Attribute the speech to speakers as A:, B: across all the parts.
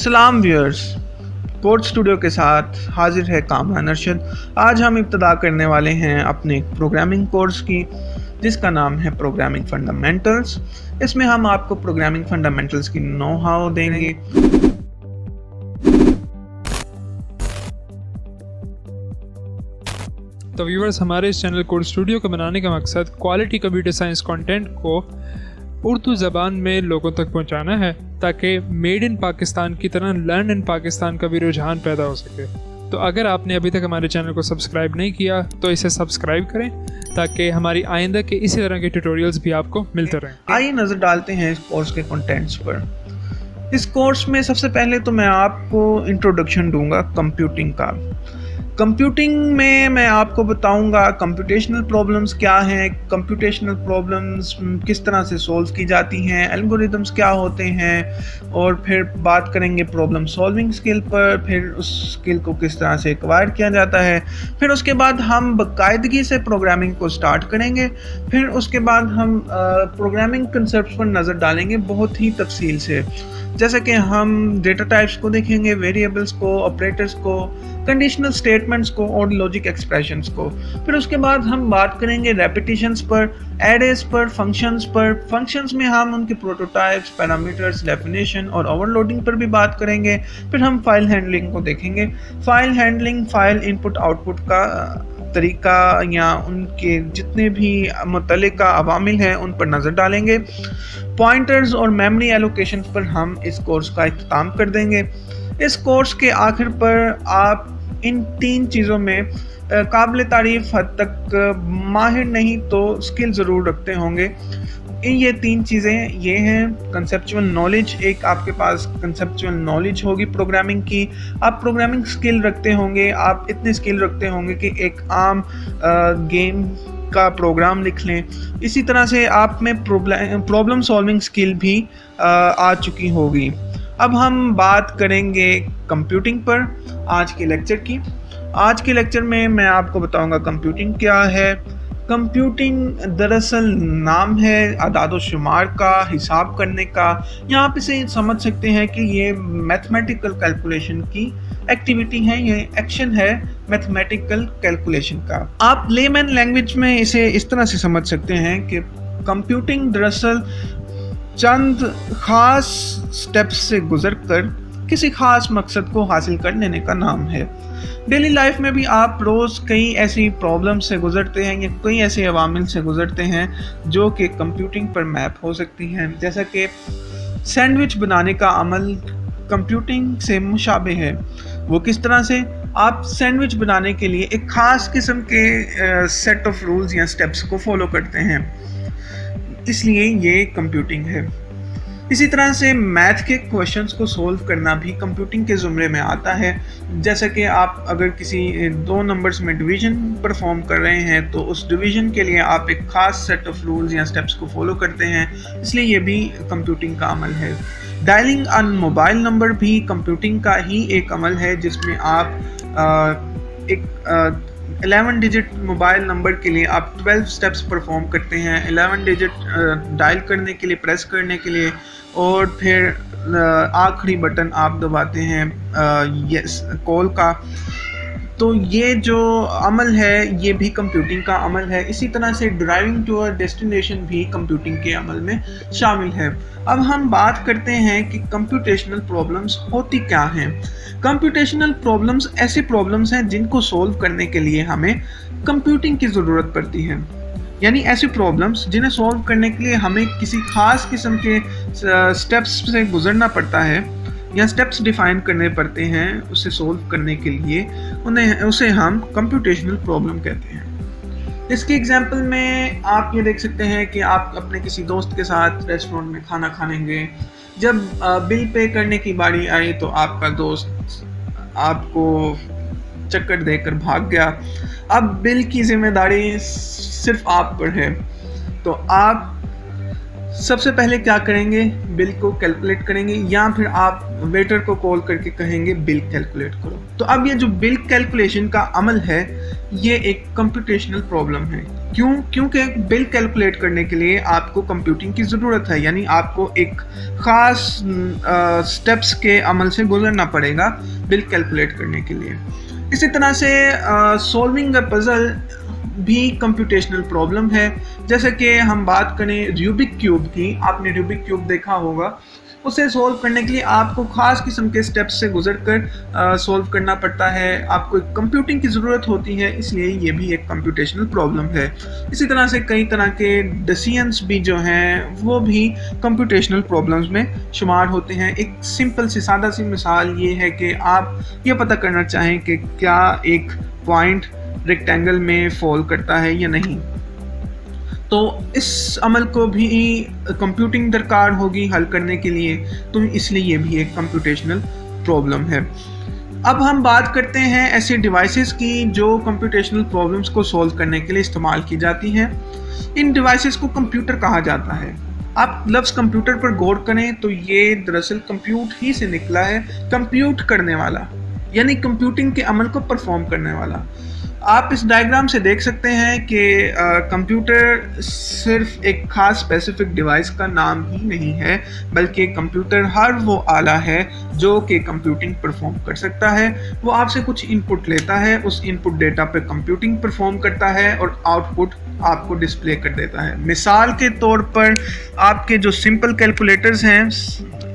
A: सलाम viewers, code studio के साथ हाजिर है कामरान अरशद। आज हम इब्तदा करने वाले हैं अपने प्रोग्रामिंग कोर्स की, जिसका नाम है प्रोग्रामिंग फंडामेंटल्स। इसमें हम आपको प्रोग्रामिंग फंडामेंटल्स की नो हाउ देंगे।
B: तो व्यूअर्स, हमारे इस चैनल कोड स्टूडियो को बनाने का मकसद क्वालिटी कंप्यूटर साइंस कंटेंट को उर्दू ज़बान में लोगों तक पहुंचाना है, ताकि मेड इन पाकिस्तान की तरह लर्न इन पाकिस्तान का भी रुझान पैदा हो सके। तो अगर आपने अभी तक हमारे चैनल को सब्सक्राइब नहीं किया तो इसे सब्सक्राइब करें, ताकि हमारी आइंदा के इसी तरह के ट्यूटोरियल्स भी आपको मिलते रहें।
A: आइए नज़र डालते हैं इस कोर्स के कंटेंट्स पर। इस कोर्स में सबसे पहले तो मैं आपको इंट्रोडक्शन दूंगा कंप्यूटिंग का। कंप्यूटिंग में मैं आपको बताऊंगा कंप्यूटेशनल प्रॉब्लम्स क्या हैं, कंप्यूटेशनल प्रॉब्लम्स किस तरह से सॉल्व की जाती हैं, एल्गोरिदम्स क्या होते हैं, और फिर बात करेंगे प्रॉब्लम सॉल्विंग स्किल पर, फिर उस स्किल को किस तरह से एक्वायर किया जाता है। फिर उसके बाद हम बाकायदगी से प्रोग्रामिंग को स्टार्ट करेंगे। फिर उसके बाद हम प्रोग्रामिंग कंसेप्ट पर नज़र डालेंगे बहुत ही तफसील से, जैसे कि हम डेटा टाइप्स को देखेंगे, वेरिएबल्स को, ऑपरेटर्स को, कंडीशनल स्टेटमेंट्स को और लॉजिक एक्सप्रेशंस को। फिर उसके बाद हम बात करेंगे रेपिटेशंस पर, एरेज पर, फंक्शंस पर। फंक्शंस में हम उनके प्रोटोटाइप्स, पैरामीटर्स, डेफिनेशन और ओवरलोडिंग पर भी बात करेंगे। फिर हम फाइल हैंडलिंग को देखेंगे। File handling, file input output का तरीका या उनके जितने भी मुतल्लिका अवामिल हैं उन पर नज़र डालेंगे। पॉइंटर्स और मेमोरी एलोकेशन पर हम इस कोर्स का इख्तिताम कर देंगे। इस कोर्स के आखिर पर आप इन तीन चीज़ों में काबिल तारीफ़ हद तक माहिर नहीं तो स्किल ज़रूर रखते होंगे। ये तीन चीज़ें ये हैं कंसेप्चुअल नॉलेज, एक आपके पास कंसेप्चुअल नॉलेज होगी प्रोग्रामिंग की, आप प्रोग्रामिंग स्किल रखते होंगे, आप इतने स्किल रखते होंगे कि एक आम गेम का प्रोग्राम लिख लें। इसी तरह से आप में प्रॉब्लम सॉल्विंग स्किल भी आ चुकी होगी। अब हम बात करेंगे कंप्यूटिंग पर आज के लेक्चर की। आज के लेक्चर में मैं आपको बताऊंगा कंप्यूटिंग क्या है। कंप्यूटिंग दरअसल नाम है अदाद व शुमार का, हिसाब करने का। यहाँ पे से समझ सकते हैं कि ये मैथमेटिकल कैलकुलेशन की एक्टिविटी है, ये एक्शन है मैथमेटिकल कैलकुलेशन का। आप लेमैन लैंग्वेज में इसे इस तरह से समझ सकते हैं कि कंप्यूटिंग दरअसल चंद ख़ास स्टेप्स से गुजरकर किसी ख़ास मकसद को हासिल कर लेने का नाम है। डेली लाइफ में भी आप रोज़ कई ऐसी प्रॉब्लम से गुजरते हैं या कई ऐसे अवामिल से गुजरते हैं जो कि कंप्यूटिंग पर मैप हो सकती हैं। जैसा कि सैंडविच बनाने का अमल कंप्यूटिंग से मुशाबे है। वो किस तरह से? आप सैंडविच बनाने के लिए एक ख़ास किस्म के सेट ऑफ रूल्स या स्टेप्स को फॉलो करते हैं, इसलिए ये कंप्यूटिंग है। इसी तरह से मैथ के क्वेश्चंस को सोल्व करना भी कंप्यूटिंग के ज़ुमरे में आता है। जैसे कि आप अगर किसी दो नंबर्स में डिवीज़न परफॉर्म कर रहे हैं तो उस डिवीज़न के लिए आप एक ख़ास सेट ऑफ रूल्स या स्टेप्स को फॉलो करते हैं, इसलिए ये भी कंप्यूटिंग का अमल है। डायलिंग अन मोबाइल नंबर भी कंप्यूटिंग का ही एक अमल है, जिसमें आप एक 11 डिजिट मोबाइल नंबर के लिए आप 12 स्टेप्स परफॉर्म करते हैं। 11 डिजिट डायल करने के लिए, प्रेस करने के लिए, और फिर आखिरी बटन आप दबाते हैं यस कॉल का। तो ये जो अमल है ये भी कंप्यूटिंग का अमल है। इसी तरह से ड्राइविंग टू अ डेस्टिनेशन भी कंप्यूटिंग के अमल में शामिल है। अब हम बात करते हैं कि कंप्यूटेशनल प्रॉब्लम्स होती क्या हैं। कंप्यूटेशनल प्रॉब्लम्स ऐसी प्रॉब्लम्स हैं जिनको सॉल्व करने के लिए हमें कंप्यूटिंग की ज़रूरत पड़ती है, यानी ऐसी प्रॉब्लम्स जिन्हें सॉल्व करने के लिए हमें किसी ख़ास किस्म के स्टेप्स से गुजरना पड़ता है या स्टेप्स डिफाइन करने पड़ते हैं। उसे सॉल्व करने के लिए उसे हम कंप्यूटेशनल प्रॉब्लम कहते हैं। इसके एग्जांपल में आप ये देख सकते हैं कि आप अपने किसी दोस्त के साथ रेस्टोरेंट में खाना खाने गए। जब बिल पे करने की बारी आई तो आपका दोस्त आपको चक्कर देकर भाग गया। अब बिल की जिम्मेदारी सिर्फ आप पर है, तो आप सबसे पहले क्या करेंगे, बिल को कैलकुलेट करेंगे या फिर आप वेटर को कॉल करके कहेंगे बिल कैलकुलेट करो। तो अब ये जो बिल कैलकुलेशन का अमल है ये एक कंप्यूटेशनल प्रॉब्लम है। क्योंकि बिल कैलकुलेट करने के लिए आपको कंप्यूटिंग की ज़रूरत है, यानी आपको एक ख़ास स्टेप्स के अमल से गुजरना पड़ेगा बिल कैलकुलेट करने के लिए। इसी तरह से सॉल्विंग अ पजल भी कंप्यूटेशनल प्रॉब्लम है। जैसे कि हम बात करें रूबिक क्यूब की, आपने रूबिक क्यूब देखा होगा, उसे सॉल्व करने के लिए आपको ख़ास किस्म के स्टेप्स से गुजरकर सॉल्व करना पड़ता है, आपको एक कंप्यूटिंग की ज़रूरत होती है, इसलिए ये भी एक कंप्यूटेशनल प्रॉब्लम है। इसी तरह से कई तरह के डिसीजंस भी जो हैं वो भी कंप्यूटेशनल प्रॉब्लम्स में शुमार होते हैं। एक सिंपल सी सादा सी मिसाल ये है कि आप ये पता करना चाहें कि क्या एक पॉइंट रेक्टेंगल में फॉल करता है या नहीं, तो इस अमल को भी कंप्यूटिंग दरकार होगी हल करने के लिए, तो इसलिए ये भी एक कंप्यूटेशनल प्रॉब्लम है। अब हम बात करते हैं ऐसे डिवाइसेस की जो कंप्यूटेशनल प्रॉब्लम्स को सॉल्व करने के लिए इस्तेमाल की जाती हैं। इन डिवाइसेस को कंप्यूटर कहा जाता है। आप लफ्ज़ कंप्यूटर पर गौर करें तो ये दरअसल कंप्यूट ही से निकला है, कंप्यूट करने वाला, यानी कंप्यूटिंग के अमल को परफॉर्म करने वाला। आप इस डायग्राम से देख सकते हैं कि कंप्यूटर सिर्फ एक ख़ास स्पेसिफिक डिवाइस का नाम ही नहीं है, बल्कि कंप्यूटर हर वो आला है जो कि कंप्यूटिंग परफॉर्म कर सकता है। वो आपसे कुछ इनपुट लेता है, उस इनपुट डेटा पे कंप्यूटिंग परफॉर्म करता है और आउटपुट आपको डिस्प्ले कर देता है। मिसाल के तौर पर आपके जो सिंपल कैलकुलेटर्स हैं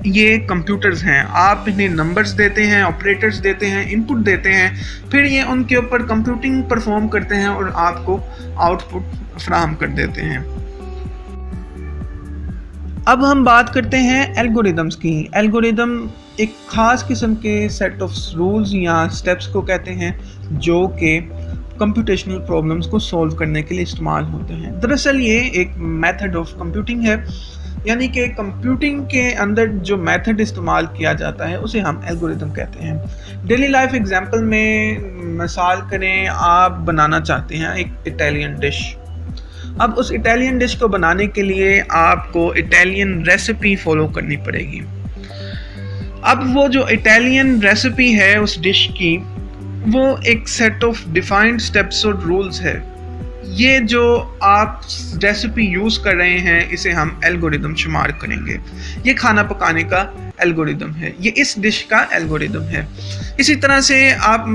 A: ये कंप्यूटर्स हैं, आप इन्हें नंबर्स देते हैं, ऑपरेटर्स देते हैं, इनपुट देते हैं, फिर ये उनके ऊपर कंप्यूटिंग परफॉर्म करते हैं और आपको आउटपुट फराहम कर देते हैं। अब हम बात करते हैं एल्गोरिदम्स की। एल्गोरिदम एक ख़ास किस्म के सेट ऑफ रूल्स या स्टेप्स को कहते हैं जो कि कंप्यूटेशनल प्रॉब्लम्स को सॉल्व करने के लिए इस्तेमाल होते हैं। दरअसल ये एक मेथड ऑफ कंप्यूटिंग है, यानी कि कंप्यूटिंग के अंदर जो मेथड इस्तेमाल किया जाता है उसे हम एल्गोरिदम कहते हैं। डेली लाइफ एग्जांपल में मिसाल करें, आप बनाना चाहते हैं एक इटालियन डिश। अब उस इटालियन डिश को बनाने के लिए आपको इटालियन रेसिपी फॉलो करनी पड़ेगी। अब वो जो इटालियन रेसिपी है उस डिश की, वो एक सेट ऑफ डिफाइंड स्टेप्स और रूल्स है। ये जो आप रेसिपी यूज़ कर रहे हैं इसे हम एल्गोरिदम शुमार करेंगे। ये खाना पकाने का एल्गोरिदम है, ये इस डिश का एल्गोरिदम है। इसी तरह से आप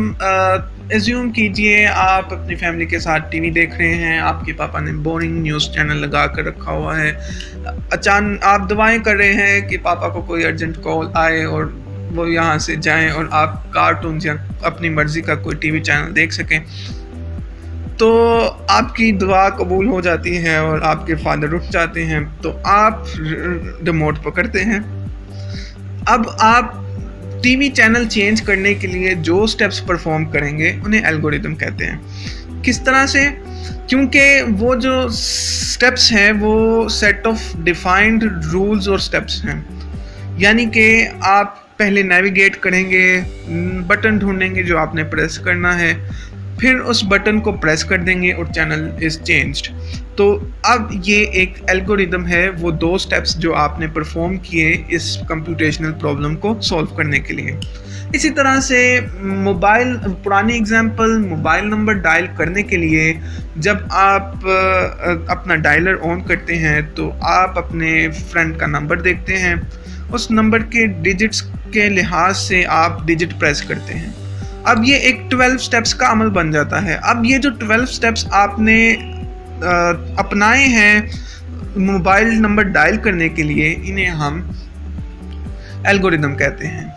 A: एज्यूम कीजिए आप अपनी फैमिली के साथ टीवी देख रहे हैं, आपके पापा ने बोरिंग न्यूज़ चैनल लगा कर रखा हुआ है, अचानक आप दुआएं कर रहे हैं कि पापा को कोई अर्जेंट कॉल आए और वो यहाँ से जाएं और आप कार्टून या अपनी मर्ज़ी का कोई टीवी चैनल देख सकें। तो आपकी दुआ कबूल हो जाती है और आपके फादर उठ जाते हैं, तो आप रिमोट पकड़ते हैं। अब आप टीवी चैनल चेंज करने के लिए जो स्टेप्स परफॉर्म करेंगे उन्हें एल्गोरिदम कहते हैं। किस तरह से? क्योंकि वो जो स्टेप्स हैं वो सेट ऑफ डिफाइंड रूल्स और स्टेप्स हैं, यानी कि आप पहले नेविगेट करेंगे, बटन ढूंढेंगे जो आपने प्रेस करना है, फिर उस बटन को प्रेस कर देंगे और चैनल इज़ चेंज्ड। तो अब ये एक एल्गोरिदम है, वो दो स्टेप्स जो आपने परफॉर्म किए इस कंप्यूटेशनल प्रॉब्लम को सॉल्व करने के लिए। इसी तरह से मोबाइल, पुरानी एग्जांपल, मोबाइल नंबर डायल करने के लिए जब आप अपना डायलर ऑन करते हैं तो आप अपने फ्रेंड का नंबर देखते हैं, उस नंबर के डिजिट्स के लिहाज से आप डिजिट प्रेस करते हैं। अब ये एक 12 स्टेप्स का अमल बन जाता है। अब ये जो 12 स्टेप्स आपने अपनाए हैं मोबाइल नंबर डायल करने के लिए, इन्हें हम एल्गोरिदम कहते हैं।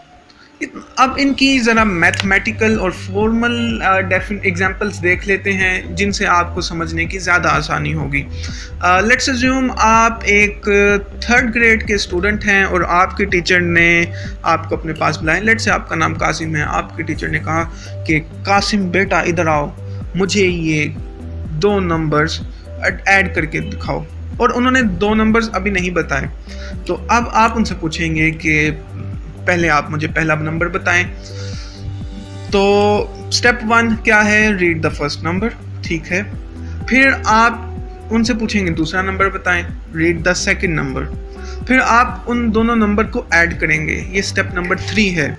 A: अब इनकी ज़रा मैथमेटिकल और फॉर्मल एग्जांपल्स देख लेते हैं जिनसे आपको समझने की ज़्यादा आसानी होगी। लेट्स अज्यूम आप एक 3rd ग्रेड के स्टूडेंट हैं और आपके टीचर ने आपको अपने पास बुलाया। लेट्स से आपका नाम कासिम है, आपके टीचर ने कहा कि कासिम बेटा इधर आओ, मुझे ये 2 नंबर्स ऐड करके दिखाओ, और उन्होंने 2 नंबर्स अभी नहीं बताए। तो अब आप उनसे पूछेंगे कि पहले आप मुझे पहला नंबर बताएं। तो स्टेप 1 क्या है? रीड द फर्स्ट नंबर, ठीक है। फिर आप उनसे पूछेंगे दूसरा नंबर बताएं, रीड द सेकंड नंबर। फिर आप उन दोनों नंबर को ऐड करेंगे, ये स्टेप नंबर 3 है।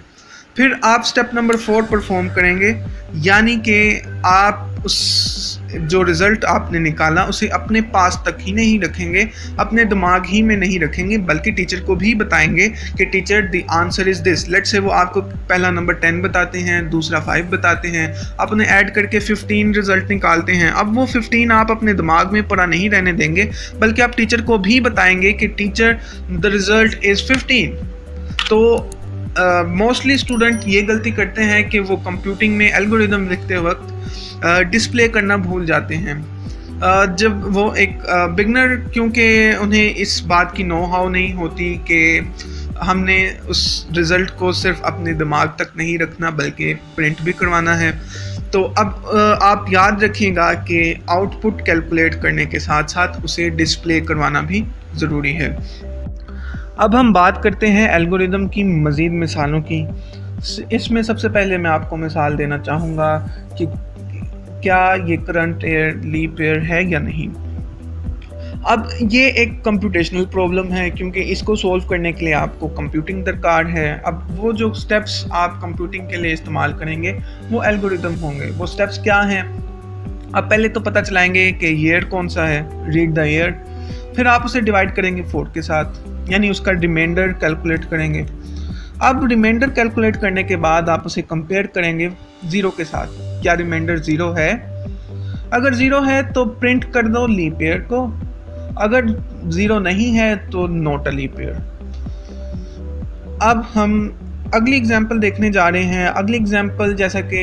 A: फिर आप स्टेप नंबर 4 परफॉर्म करेंगे, यानी कि आप उस जो रिज़ल्ट आपने निकाला उसे अपने पास तक ही नहीं रखेंगे, अपने दिमाग ही में नहीं रखेंगे, बल्कि टीचर को भी बताएंगे कि teacher the answer is this. Let's say वो आपको पहला नंबर 10 बताते हैं, दूसरा 5 बताते हैं, अपने ऐड करके 15 रिज़ल्ट निकालते हैं। अब वो 15 आप अपने दिमाग में पड़ा नहीं रहने देंगे, बल्कि आप टीचर को भी बताएंगे कि टीचर द रिज़ल्ट इज़ 15। तो मोस्टली स्टूडेंट ये गलती करते हैं कि वो कंप्यूटिंग में एल्गोरिदम लिखते वक्त डिस्प्ले करना भूल जाते हैं। जब वो एक बिगनर, क्योंकि उन्हें इस बात की नो हाउ नहीं होती कि हमने उस रिज़ल्ट को सिर्फ अपने दिमाग तक नहीं रखना बल्कि प्रिंट भी करवाना है। तो अब आप याद रखिएगा कि आउटपुट कैलकुलेट करने के साथ साथ उसे डिस्प्ले करवाना भी ज़रूरी है। अब हम बात करते हैं एल्गोरिदम की मज़ीद मिसालों की। इसमें सबसे पहले मैं आपको मिसाल देना चाहूँगा कि क्या ये करंट ईयर लीप ईयर है या नहीं। अब ये एक कंप्यूटेशनल प्रॉब्लम है, क्योंकि इसको सॉल्व करने के लिए आपको कंप्यूटिंग दरकार है। अब वो जो स्टेप्स आप कंप्यूटिंग के लिए इस्तेमाल करेंगे वो एल्गोरिदम होंगे। वो स्टेप्स क्या हैं? अब पहले तो पता चलाएंगे कि ईयर कौन सा है, रीड द ईयर। फिर आप उसे डिवाइड करेंगे 4 के साथ, यानी उसका रिमाइंडर कैलकुलेट करेंगे। अब रिमाइंडर कैलकुलेट करने के बाद आप उसे कंपेयर करेंगे 0 के साथ। क्या रिमाइंडर 0 है? अगर 0 है तो प्रिंट कर दो लीप ईयर को, अगर 0 नहीं है तो नॉट अ लीप ईयर। अब हम अगली एग्जांपल देखने जा रहे हैं। अगली एग्जांपल जैसा कि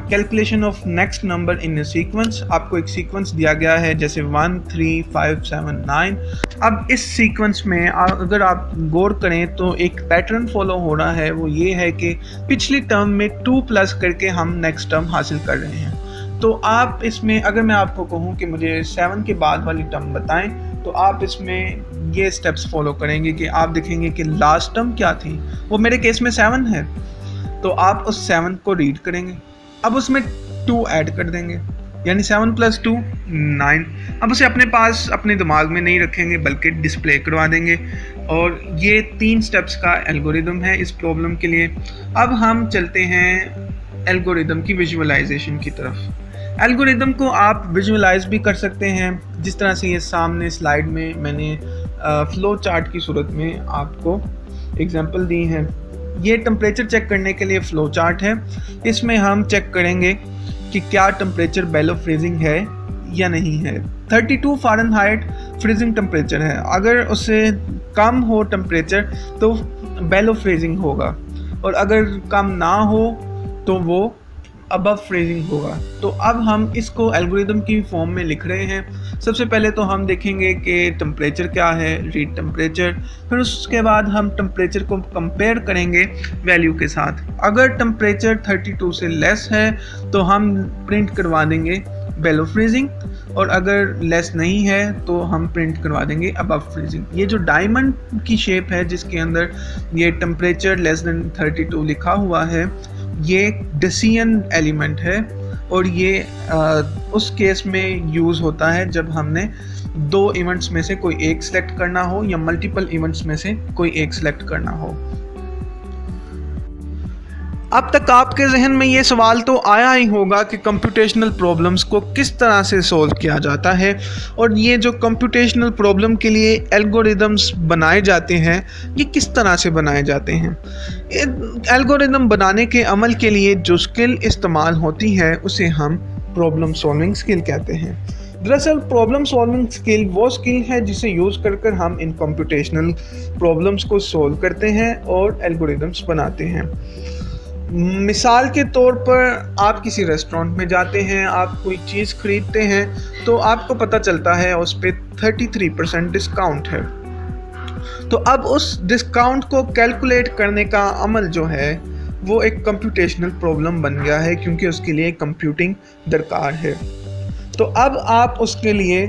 A: calculation of next number in a sequence. आपको एक सीक्वेंस दिया गया है जैसे 1 3 5 7 9। अब इस सीक्वेंस में अगर आप गौर करें तो एक पैटर्न फॉलो हो रहा है, वो ये है कि पिछली टर्म में 2 प्लस करके हम नेक्स्ट टर्म हासिल कर रहे हैं। तो आप इसमें, अगर मैं आपको कहूँ कि मुझे 7 के बाद वाली टर्म बताएं, तो आप इसमें ये स्टेप्स फॉलो करेंगे कि आप देखेंगे कि लास्ट टर्म क्या थी। वो मेरे केस में 7 है, तो आप उस 7 को रीड करेंगे। अब उसमें 2 ऐड कर देंगे, यानी 7 + 2 9। अब उसे अपने पास अपने दिमाग में नहीं रखेंगे बल्कि डिस्प्ले करवा देंगे। और ये 3 स्टेप्स का एल्गोरिदम है इस प्रॉब्लम के लिए। अब हम चलते हैं एल्गोरिदम की विजुअलाइजेशन की तरफ। एल्गोरिदम को आप विजुअलाइज भी कर सकते हैं, जिस तरह से ये सामने स्लाइड में मैंने फ्लो चार्ट की सूरत में आपको एग्जांपल दी है। ये टेम्परेचर चेक करने के लिए फ्लो चार्ट है। इसमें हम चेक करेंगे कि क्या टेम्परेचर बेलो फ्रीजिंग है या नहीं है। 32 फ़ारेनहाइट फ्रीजिंग टेम्परेचर है। अगर उससे कम हो टेम्परेचर तो बेलो फ्रीजिंग होगा, और अगर कम ना हो तो वो अबव फ्रीजिंग होगा। तो अब हम इसको एल्गोरिदम की फॉर्म में लिख रहे हैं। सबसे पहले तो हम देखेंगे कि टेम्परेचर क्या है, रीड टेम्परेचर। फिर उसके बाद हम टेम्परेचर को कंपेयर करेंगे वैल्यू के साथ। अगर टेम्परेचर 32 से लेस है तो हम प्रिंट करवा देंगे बेलो फ्रीजिंग, और अगर लेस नहीं है तो हम प्रिंट करवा देंगे अबव फ्रीजिंग। ये जो डायमंड की शेप है जिसके अंदर ये टेम्परेचर लेस देन 32 लिखा हुआ है, ये डेसियन एलिमेंट है, और ये उस केस में यूज़ होता है जब हमने 2 इवेंट्स में से कोई एक सिलेक्ट करना हो या मल्टीपल इवेंट्स में से कोई एक सिलेक्ट करना हो। अब तक आपके जहन में ये सवाल तो आया ही होगा कि कंप्यूटेशनल प्रॉब्लम्स को किस तरह से सॉल्व किया जाता है, और ये जो कंप्यूटेशनल प्रॉब्लम के लिए एल्गोरिदम्स बनाए जाते हैं ये किस तरह से बनाए जाते हैं। एल्गोरिदम बनाने के अमल के लिए जो स्किल इस्तेमाल होती है उसे हम प्रॉब्लम सॉल्विंग स्किल कहते हैं। दरअसल प्रॉब्लम सॉल्विंग स्किल वो स्किल है जिसे यूज़ कर हम इन कंप्यूटेशनल प्रॉब्लम्स को सॉल्व करते हैं और एल्गोरिदम्स बनाते हैं। मिसाल के तौर पर आप किसी रेस्टोरेंट में जाते हैं, आप कोई चीज़ ख़रीदते हैं तो आपको पता चलता है उस पर 33% डिस्काउंट है। तो अब उस डिस्काउंट को कैलकुलेट करने का अमल जो है वो एक कंप्यूटेशनल प्रॉब्लम बन गया है, क्योंकि उसके लिए कंप्यूटिंग दरकार है। तो अब आप उसके लिए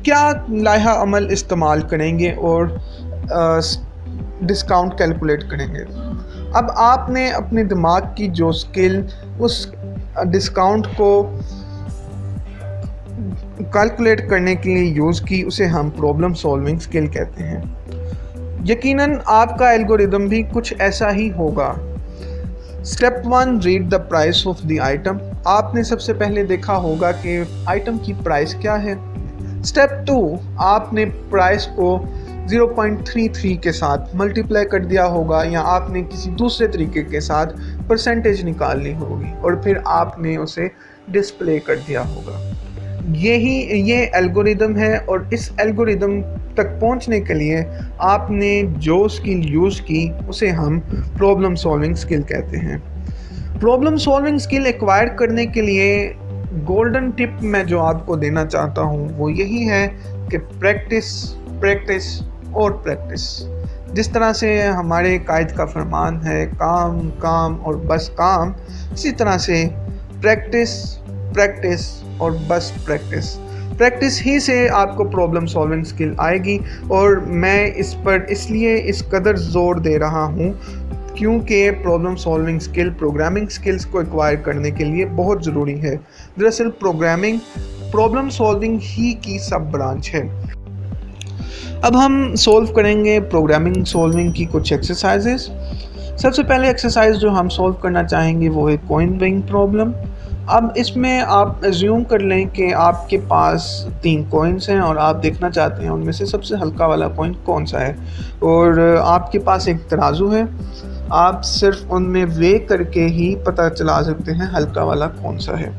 A: क्या लाहा अमल इस्तेमाल करेंगे और डिस्काउंट कैलकुलेट करेंगे। अब आपने अपने दिमाग की जो स्किल उस डिस्काउंट को कैलकुलेट करने के लिए यूज़ की, उसे हम प्रॉब्लम सॉल्विंग स्किल कहते हैं। यकीनन आपका एल्गोरिदम भी कुछ ऐसा ही होगा। Step 1, read the price of the item. आपने सबसे पहले देखा होगा कि आइटम की प्राइस क्या है। स्टेप 2, आपने प्राइस को 0.33 के साथ मल्टीप्लाई कर दिया होगा, या आपने किसी दूसरे तरीके के साथ परसेंटेज निकालनी होगी और फिर आपने उसे डिस्प्ले कर दिया होगा। ये एल्गोरिदम है, और इस एल्गोरिदम तक पहुंचने के लिए आपने जो स्किल यूज़ की उसे हम प्रॉब्लम सॉल्विंग स्किल कहते हैं। प्रॉब्लम सॉल्विंग स्किल एक्वायर करने के लिए गोल्डन टिप मैं जो आपको देना चाहता हूँ वो यही है कि प्रैक्टिस, प्रैक्टिस और प्रैक्टिस। जिस तरह से हमारे कायद का फरमान है, काम काम और बस काम, इसी तरह से प्रैक्टिस, प्रैक्टिस और बस प्रैक्टिस। प्रैक्टिस ही से आपको प्रॉब्लम सॉल्विंग स्किल आएगी, और मैं इस पर इसलिए इस कदर ज़ोर दे रहा हूँ क्योंकि problem solving skill programming skills को एक्वायर करने के लिए बहुत ज़रूरी है। दरअसल प्रोग्रामिंग प्रॉब्लम सॉल्विंग ही की सब ब्रांच है। अब हम सॉल्व करेंगे प्रोग्रामिंग सॉल्विंग की कुछ एक्सरसाइजेस। सबसे पहले एक्सरसाइज जो हम सॉल्व करना चाहेंगे वो है कॉइन वेइंग प्रॉब्लम। अब इसमें आप एज्यूम कर लें कि आपके पास 3 कॉइन्स हैं और आप देखना चाहते हैं उनमें से सबसे हल्का वाला कॉइन कौन सा है, और आपके पास एक तराजू है। आप सिर्फ उनमें वे करके ही पता चला सकते हैं हल्का वाला कौन सा है।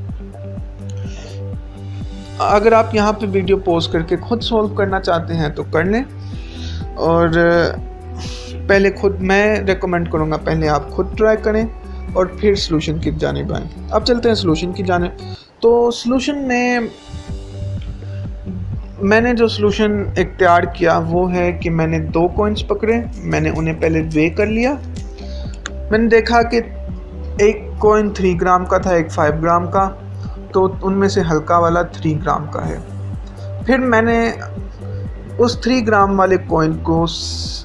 A: अगर आप यहाँ पे वीडियो पॉज करके खुद सॉल्व करना चाहते हैं तो कर लें, और पहले खुद मैं रेकमेंड करूँगा पहले आप खुद ट्राई करें और फिर सॉल्यूशन की जानिब आएँ। अब चलते हैं सॉल्यूशन की जानिब। तो सॉल्यूशन में मैंने जो सॉल्यूशन इख्तियार किया वो है कि मैंने 2 कॉइन्स पकड़े, मैंने उन्हें पहले वे कर लिया। मैंने देखा कि एक कॉइन 3 ग्राम का था, एक 5 ग्राम का, तो उनमें से हल्का वाला 3 ग्राम का है। फिर मैंने उस 3 ग्राम वाले कॉइन को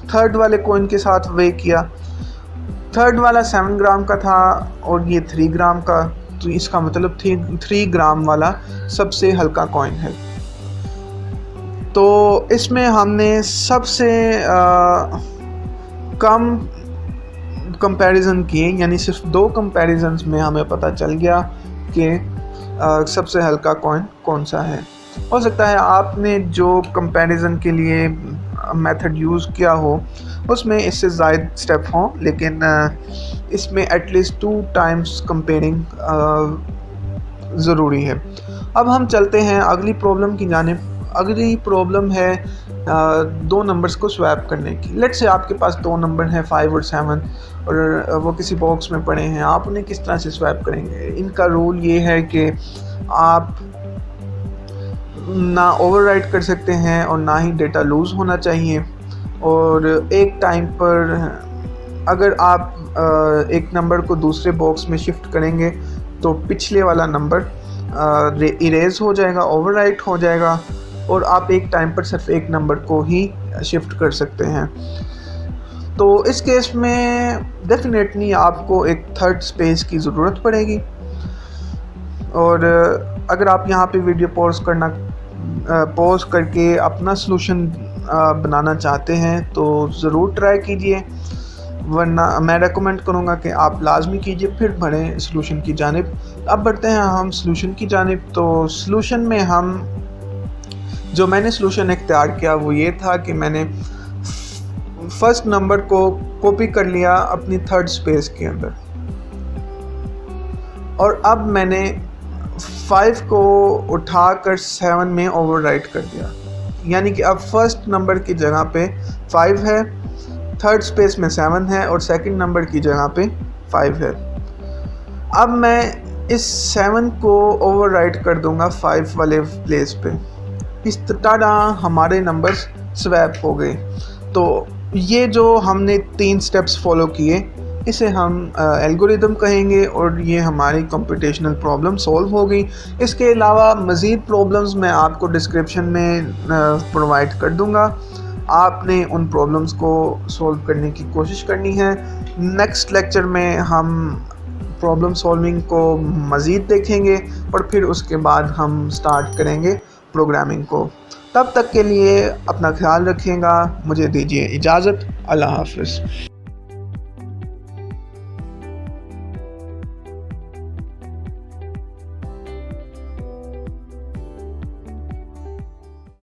A: थर्ड वाले कॉइन के साथ वे किया। थर्ड वाला 7 ग्राम का था और ये 3 ग्राम का, तो इसका मतलब 3 ग्राम वाला सबसे हल्का कॉइन है। तो इसमें हमने सबसे कम कंपैरिजन किए, यानी सिर्फ 2 कंपैरिजन्स में हमें पता चल गया कि सबसे हल्का कॉइन कौन सा है। हो सकता है आपने जो कंपैरिजन के लिए मेथड यूज़ किया हो उसमें इससे ज़ायद स्टेप हों, लेकिन इसमें एटलीस्ट 2 टाइम्स कंपेयरिंग ज़रूरी है। अब हम चलते हैं अगली प्रॉब्लम की जानिब। अगली प्रॉब्लम है 2 नंबर्स को स्वैप करने की। लेट्स से आपके पास 2 नंबर हैं 5 और 7, और वो किसी बॉक्स में पड़े हैं। आप उन्हें किस तरह से स्वैप करेंगे? इनका रूल ये है कि आप ना ओवरराइट कर सकते हैं और ना ही डेटा लूज़ होना चाहिए, और एक टाइम पर अगर आप एक नंबर को दूसरे बॉक्स में शिफ्ट करेंगे तो पिछले वाला नंबर इरेज हो जाएगा, ओवरराइट हो जाएगा, और आप एक टाइम पर सिर्फ एक नंबर को ही शिफ्ट कर सकते हैं। तो इस केस में डेफिनेटली आपको एक थर्ड स्पेस की ज़रूरत पड़ेगी, और अगर आप यहाँ पे वीडियो पॉज करके अपना सॉल्यूशन बनाना चाहते हैं तो ज़रूर ट्राई कीजिए, वरना मैं रेकमेंड करूँगा कि आप लाजमी कीजिए फिर बढ़ें सॉल्यूशन की जानिब। अब बढ़ते हैं हम सॉल्यूशन की जानिब। तो सॉल्यूशन में जो मैंने सॉल्यूशन इख्तियार किया वो ये था कि मैंने फर्स्ट नंबर को कॉपी कर लिया अपनी थर्ड स्पेस के अंदर, और अब मैंने 5 को उठाकर 7 में ओवरराइट कर दिया। यानी कि अब फर्स्ट नंबर की जगह पे 5 है, थर्ड स्पेस में 7 है, और सेकंड नंबर की जगह पे 5 है। अब मैं इस 7 को ओवरराइट कर दूंगा 5 वाले प्लेस पे। इस तरह हमारे नंबर्स स्वैप हो गए। तो ये जो हमने 3 स्टेप्स फॉलो किए इसे हम एल्गोरिदम कहेंगे, और ये हमारी कंप्यूटेशनल प्रॉब्लम सॉल्व हो गई। इसके अलावा मज़ीद प्रॉब्लम्स मैं आपको डिस्क्रिप्शन में प्रोवाइड कर दूंगा। आपने उन प्रॉब्लम्स को सॉल्व करने की कोशिश करनी है। नेक्स्ट लेक्चर में हम प्रॉब्लम सॉल्विंग को मज़ीद देखेंगे, और फिर उसके बाद हम स्टार्ट करेंगे प्रोग्रामिंग को। तब तक के लिए अपना ख्याल रखिएगा, मुझे दीजिए इजाज़त। अल्लाह हाफ़िज़।